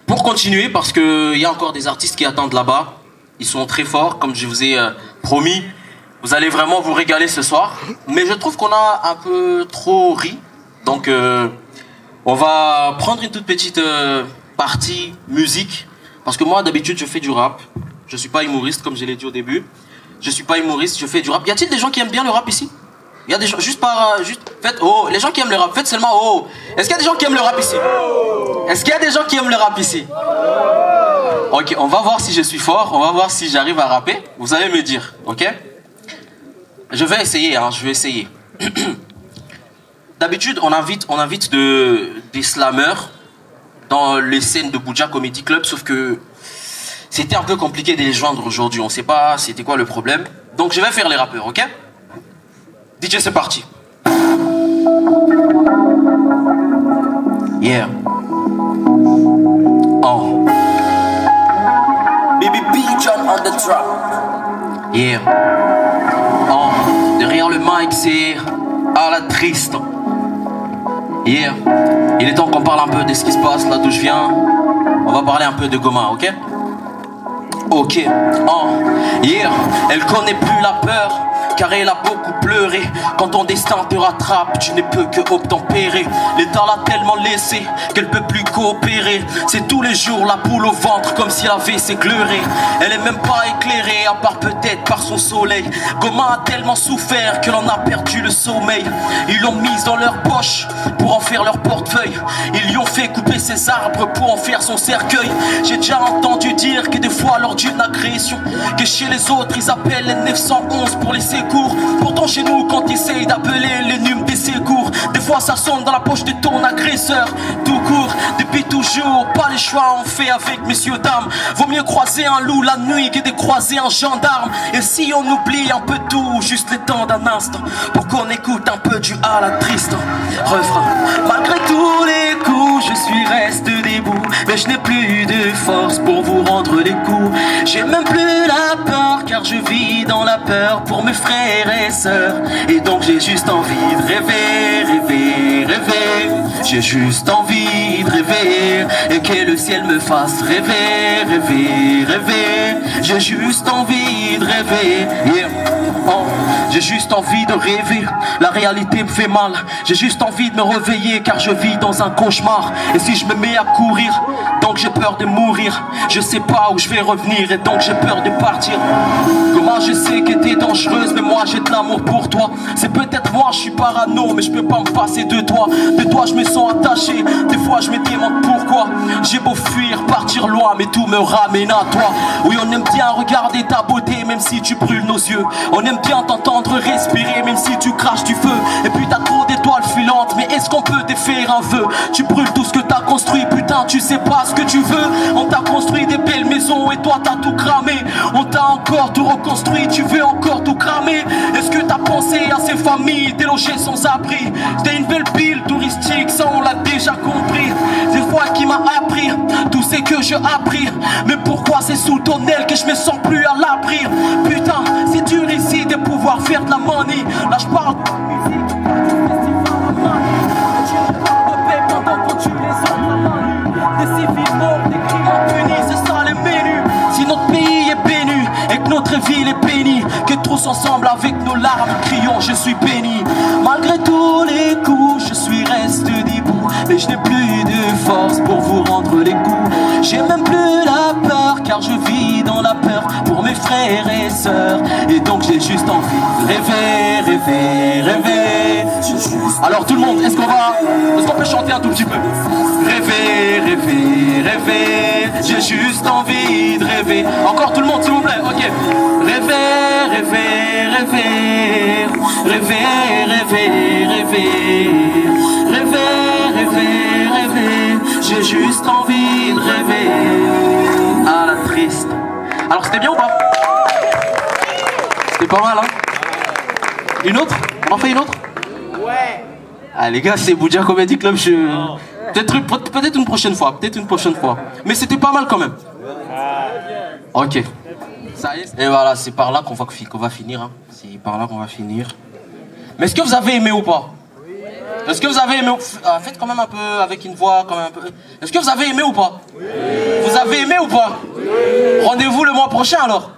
Pour continuer, parce qu'il y a encore des artistes qui attendent là-bas, ils sont très forts, comme je vous ai promis. Vous allez vraiment vous régaler ce soir. Mais je trouve qu'on a un peu trop ri. Donc, on va prendre une toute petite partie musique. Parce que moi, d'habitude, je fais du rap. Je suis pas humoriste, comme je l'ai dit au début. Je suis pas humoriste, je fais du rap. Y a-t-il des gens qui aiment bien le rap ici? Il y a des gens, faites, oh, les gens qui aiment le rap, faites seulement, oh. Est-ce qu'il y a des gens qui aiment le rap ici? Est-ce qu'il y a des gens qui aiment le rap ici? Ok, on va voir si je suis fort, on va voir si j'arrive à rapper. Vous allez me dire, ok? Je vais essayer, hein, je vais essayer. D'habitude, on invite des slammers dans les scènes de Buja Comedy Club, sauf que c'était un peu compliqué de les joindre aujourd'hui. On sait pas c'était quoi le problème. Donc je vais faire les rappeurs, ok? DJ, c'est parti. Yeah. Oh. Baby B John on the track. Yeah. Oh. Derrière le mic, c'est à la triste. Yeah. Il est temps qu'on parle un peu de ce qui se passe là d'où je viens. On va parler un peu de Goma, ok? Ok. Oh. Yeah. Elle connaît plus la peur, car elle a beaucoup pleuré. Quand ton destin te rattrape, tu ne peux que obtempérer. L'état l'a tellement laissé qu'elle peut plus coopérer. C'est tous les jours la poule au ventre, comme si elle avait s'éclairer. Elle est même pas éclairée, à part peut-être par son soleil. Goma a tellement souffert que l'on a perdu le sommeil. Ils l'ont mise dans leur poche pour en faire leur portefeuille. Ils lui ont fait couper ses arbres pour en faire son cercueil. J'ai déjà entendu dire que des fois lors d'une agression, que chez les autres ils appellent les 911 pour les secours. Pourtant chez nous quand t'essayes d'appeler les numes des secours, des fois ça sonne dans la poche de ton agresseur. Tout court, depuis toujours, pas les choix on fait avec messieurs dames. Vaut mieux croiser un loup la nuit que de croiser un gendarme. Et si on oublie un peu tout, juste le temps d'un instant, pour qu'on écoute un peu du à la triste refrain. Malgré tous les coups, je suis resté debout, mais je n'ai plus de force pour vous rendre les coups. J'ai même plus la peur, car je vis dans la peur pour mes frères et sœurs. Et donc j'ai juste envie de rêver, rêver, rêver. J'ai juste envie de rêver et que le ciel me fasse rêver, rêver, rêver. J'ai juste envie de rêver, yeah. Oh. J'ai juste envie de rêver, la réalité me fait mal. J'ai juste envie de me réveiller car je vis dans un cauchemar. Et si je me mets à courir, donc j'ai peur de mourir. Je sais pas où je vais revenir et donc j'ai peur de partir. Comment je sais que t'es dangereuse, mais moi j'ai de l'amour pour toi. C'est peut-être moi, je suis parano, mais je peux pas me passer de toi. De toi je me sens attaché, des fois je me demande pourquoi. J'ai beau fuir, partir loin, mais tout me ramène à toi. Oui, on aime bien regarder ta beauté, même si tu brûles nos yeux. On aime bien t'entendre respirer, même si tu craches du feu. Et puis t'as trop d'étoiles filantes, mais est-ce qu'on peut défaire un vœu? Tu brûles tout ce que t'as construit, putain tu sais pas ce que tu veux. On t'a construit des belles maisons et toi t'as tout cramé. On t'a encore tout reconstruit, tu veux encore tout cramer. Est-ce que t'as pensé à ces familles délogées sans abri? C'était une belle pile touristique, ça on l'a déjà compris. C'est toi qui m'as appris tout ce que j'ai appris. Mais pourquoi c'est sous ton aile que je me sens plus à l'abri? Putain, c'est dur ici de pouvoir faire de la money. Là je parle de musique, du festival à Mali. Tu ne parles de paix pendant qu'on tue les autres à main nue. Des civils morts, des criminels punis, c'est ça les menus. Si notre pays est béni et que notre ville est bénie, que tous ensemble avec nos larmes crions je suis béni. Malgré tous les coups, je suis resté debout, mais je n'ai plus de force pour vous rendre les coups. J'ai même plus la peur, car je vis dans la peur pour mes frères et sœurs. Et donc j'ai juste envie de rêver, rêver, rêver. Alors tout le monde, est-ce qu'on peut chanter un tout petit peu? Rêver, rêver, rêver. J'ai juste envie de rêver. Encore tout le monde s'il vous plaît, ok. Rêver, rêver, rêver. Rêver, rêver, rêver. Rêver, rêver, rêver. J'ai juste envie de rêver. À la triste. Alors c'était bien ou pas? C'était pas mal hein? Une autre? On en fait une autre? Ouais. Ah les gars, c'est Buja Comedy Club, peut-être une prochaine fois, Mais c'était pas mal quand même. Ok. Ça y est. Et voilà, c'est par là qu'on va finir. Hein. C'est par là qu'on va finir. Mais est-ce que vous avez aimé ou pas? Est-ce que vous avez aimé? Faites quand même un peu avec une voix, quand même un peu. Est-ce que vous avez aimé ou pas? Oui. Vous avez aimé ou pas? Oui. Rendez-vous le mois prochain alors.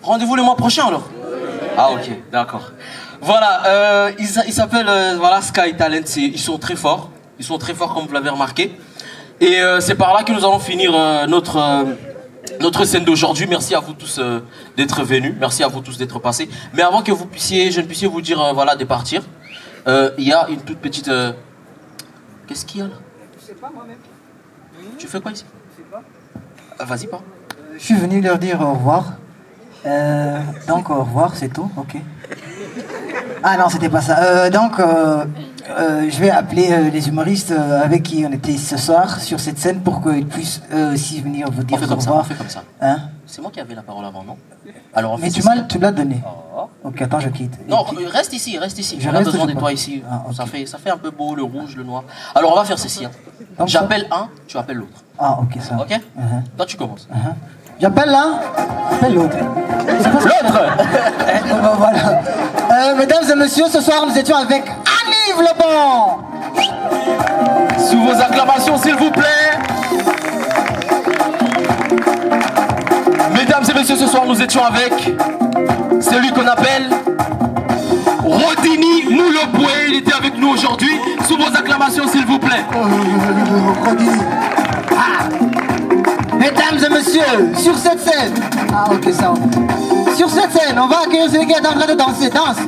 Rendez-vous le mois prochain alors. Ah ok, d'accord. Voilà, ils s'appellent voilà, Sky Talent, ils sont très forts. Ils sont très forts comme vous l'avez remarqué. Et c'est par là que nous allons finir notre scène d'aujourd'hui. Merci à vous tous d'être venus. Merci à vous tous d'être passés. Mais avant que je ne puisse vous dire voilà, de partir, il y a une toute petite... Qu'est-ce qu'il y a là? Je sais pas moi-même. Tu fais quoi ici? Je sais pas. Vas-y, pas. Je suis venu leur dire au revoir. Donc au revoir, c'est tout, ok. Ah non, c'était pas ça. Je vais appeler les humoristes avec qui on était ce soir sur cette scène pour qu'ils puissent aussi venir vous dire au revoir. On fait comme ça. Hein? C'est moi qui avais la parole avant, non? Alors, mais tu me l'as donné. Oh. Ok, attends, je quitte. Non, reste ici. Je On a reste, besoin je de toi pense. ici. Ah, okay. Ça fait un peu beau, le rouge, le noir. Alors, on va faire ceci. Hein. J'appelle un, tu appelles l'autre. Ah, ok, ça. Ok? Toi, tu commences. J'appelle l'un, appelle l'autre. L'autre Ben voilà. Mesdames et messieurs, ce soir nous étions avec Anniv Lebon. Sous vos acclamations, s'il vous plaît. Mesdames et messieurs, ce soir nous étions avec celui qu'on appelle Rodini Moulopoué. Il était avec nous aujourd'hui. Sous vos acclamations, s'il vous plaît. Rodini. Ah. Mesdames et messieurs, sur cette scène. Ah ok ça. Sur cette scène, on va accueillir celui qui est en train de danser. Danse.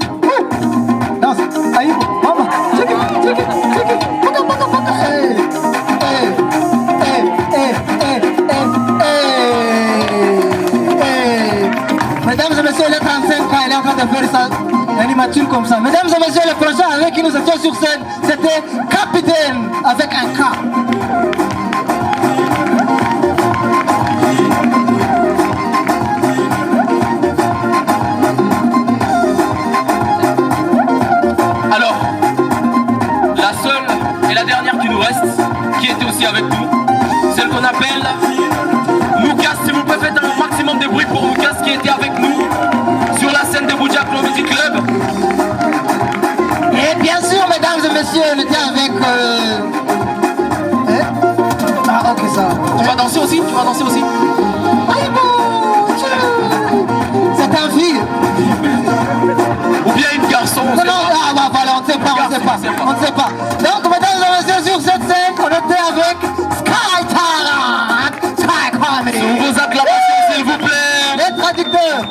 Danse. Aïe, maman. Check it, check it, check it. Paka, paka, paka. Hey, hey, hey, hey, hey, hey, hey. Mesdames et messieurs, elle est 35 ans, elle est en train de faire ça. Elle est mature comme ça. Mesdames et messieurs, le prochain avec qui nous étions sur scène, c'était Capitaine avec un K. Alors, la seule et la dernière qui nous reste, qui était aussi avec nous, celle qu'on appelle Lucas. S'il vous plaît, faites un maximum de bruit pour Lucas qui était avec nous sur la scène de Boudiaklo Music Club. Et bien sûr, mesdames et messieurs, on était avec... Ah, ok, ça. Tu vas danser aussi? Tu vas danser aussi? Aïe, mon Dieu. C'est un fille. Ou bien une garçon? Non, non, ah, bah, voilà, on ne sait pas, on ne sait pas. On ne sait pas. Donc, mesdames et messieurs, sur cette scène, on était avec Sky Talent. Sky Comedy. Sous vos acclamations, s'il vous plaît. Les traducteurs.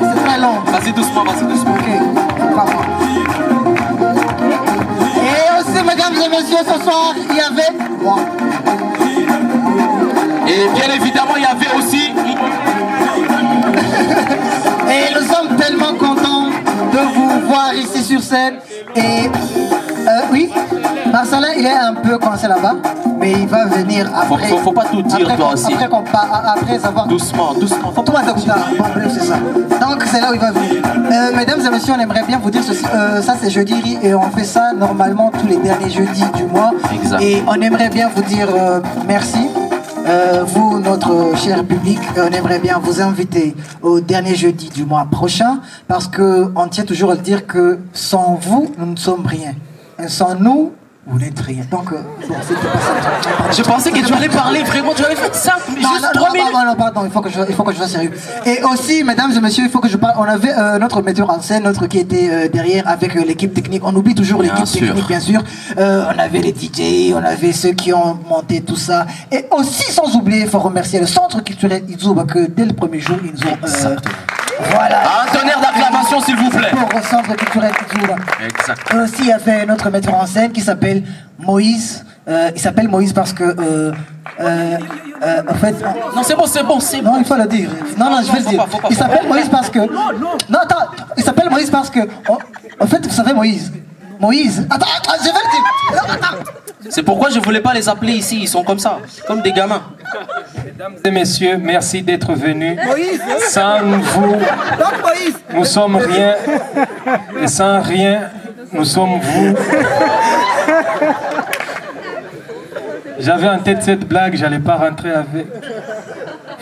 C'est très long. Vas-y doucement, vas-y doucement. Ok, pas moi. Et aussi, mesdames et messieurs, ce soir, il y avait moi. Et bien évidemment, il y avait aussi... Et nous sommes tellement contents de vous voir ici sur scène. Et oui, Marcelin, il est un peu coincé là-bas, mais il va venir après. Faut pas tout dire, toi aussi. Après avoir... Doucement, doucement. Faut pas bon, bref, c'est ça. Donc c'est là où il va venir. Mesdames et messieurs, on aimerait bien vous dire ceci. Ça c'est jeudi et on fait ça normalement tous les derniers jeudis du mois. Exact. Et on aimerait bien vous dire merci. Vous, notre cher public, on aimerait bien vous inviter au dernier jeudi du mois prochain parce qu'on tient toujours à dire que sans vous, nous ne sommes rien. Et sans nous, vous n'êtes rien. Donc, bon, c'était pas ça. Je pensais que tu allais parler vraiment, tu avais fait simple, juste 3 minutes. Non, pardon, il faut que je sois sérieux. Et aussi, mesdames et messieurs, il faut que je parle. On avait notre metteur en scène, notre qui était derrière avec l'équipe technique. On oublie toujours l'équipe technique, bien sûr. On avait les DJ, on avait ceux qui ont monté tout ça. Et aussi, sans oublier, il faut remercier le Centre culturel Izuba que dès le premier jour, ils nous ont. Voilà. Un tonnerre d'acclamation, s'il vous plaît. Pour le Centre culturel Izuba. Exact. Aussi, il y avait notre metteur en scène qui s'appelle Moïse. Il s'appelle Moïse parce que, en fait... Non, c'est bon. Non, il faut le dire. Non, je vais le dire. Il s'appelle Moïse parce que... Non, attends. Il s'appelle Moïse parce que... En fait, vous savez Moïse. Attends, je vais le dire. Non, attends. C'est pourquoi je voulais pas les appeler ici, ils sont comme ça, comme des gamins. Mesdames et messieurs, merci d'être venus. Sans vous, nous sommes rien. Et sans rien, nous sommes vous. J'avais en tête cette blague, j'allais pas rentrer avec.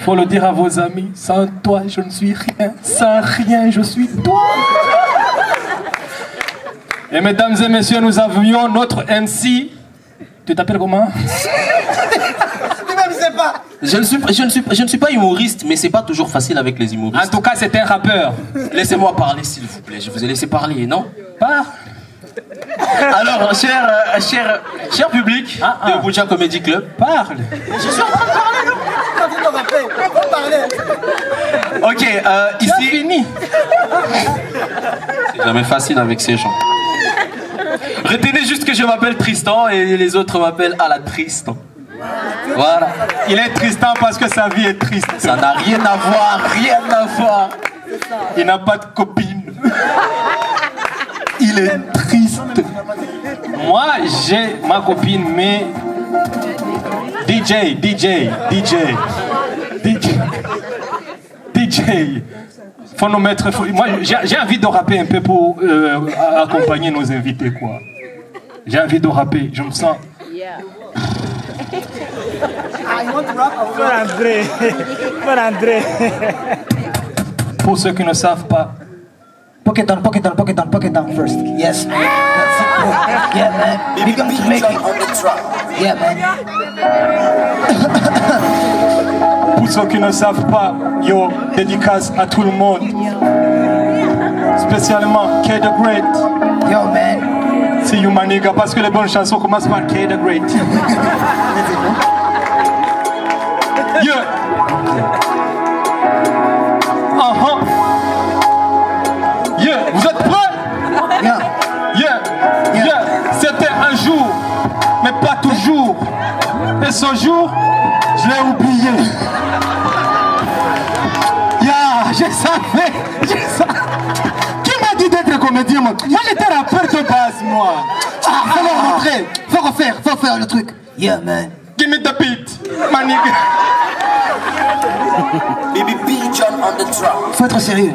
Faut le dire à vos amis. Sans toi, je ne suis rien. Sans rien, je suis toi. Et mesdames et messieurs, nous avions notre MC. Tu t'appelles comment? Je ne suis pas humoriste, mais c'est pas toujours facile avec les humoristes. En tout cas, c'est un rappeur. Laissez-moi parler, s'il vous plaît. Je vous ai laissé parler, non? Parle. Alors, cher public de Buja Comedy Club, Parle. je suis en train de parler. Ok, ici. C'est fini. C'est jamais facile avec ces gens. Retenez juste que je m'appelle Tristan et les autres m'appellent à la Tristan. Voilà. Il est Tristan parce que sa vie est triste. Ça n'a rien à voir, rien à voir. Il n'a pas de copine. Il est triste. Moi, j'ai ma copine, mais DJ. Faut nous mettre. Moi, j'ai envie de rapper un peu pour accompagner nos invités, quoi. J'ai envie de rapper. Je me sens. Pour ceux qui ne savent pas. Pocket down first. Yes, man. That's it, bro. Yeah, man. We going to make it. On the track. Yeah, man. Pour ceux qui ne savent pas, yo, dédicace à tout le monde. Spécialement K the Great. Yo, man. See you, my nigga, parce que les bonnes chansons commencent par K the Great. Yeah. Yeah, vous êtes prêts? Yeah. Yeah. C'était un jour, mais pas toujours. Et ce jour, je l'ai oublié. Yeah, je savais. Qui m'a dit d'être comédien, moi? Moi, j'étais rappeur de base, moi. Faut leur montrer. Faut faire le truc. Yeah, man. Give me the beat, my nigga. Baby B John on the track. Faut être sérieux.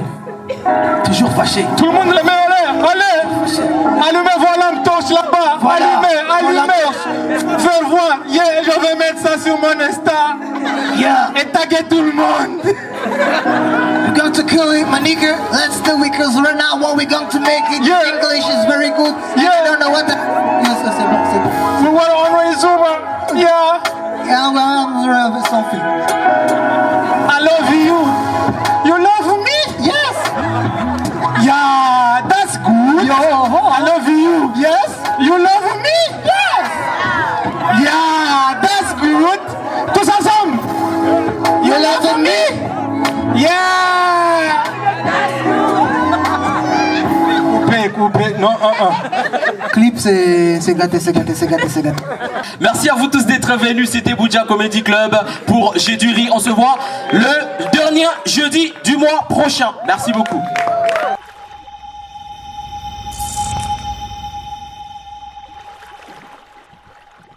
Toujours fâché. Tout le monde les met en l'air, allez. Allumez vos lampes torches là-bas. Voilà. Allumez. Faites voir, yeah, je vais mettre ça sur mon Insta. Yeah. Et taguer tout le monde. We're going to kill it, my nigga. Let's do it, because right now what we're going to make it. Yeah. English is very good. Yeah. I don't know what the... Yes, c'est bon. We were on Rizuma. Yeah. Yeah, well, something. I love you. You love me? Yes. Yeah, that's good. Yo, I love you. Yes. You love me? Yes. Yeah, that's good. Tous ensemble. You love me? Yeah. Coupé. Non, Clip, c'est gâté. Merci à vous tous d'être venus. C'était Buja Comedy Club pour J'ai du riz. On se voit le dernier jeudi du mois prochain. Merci beaucoup.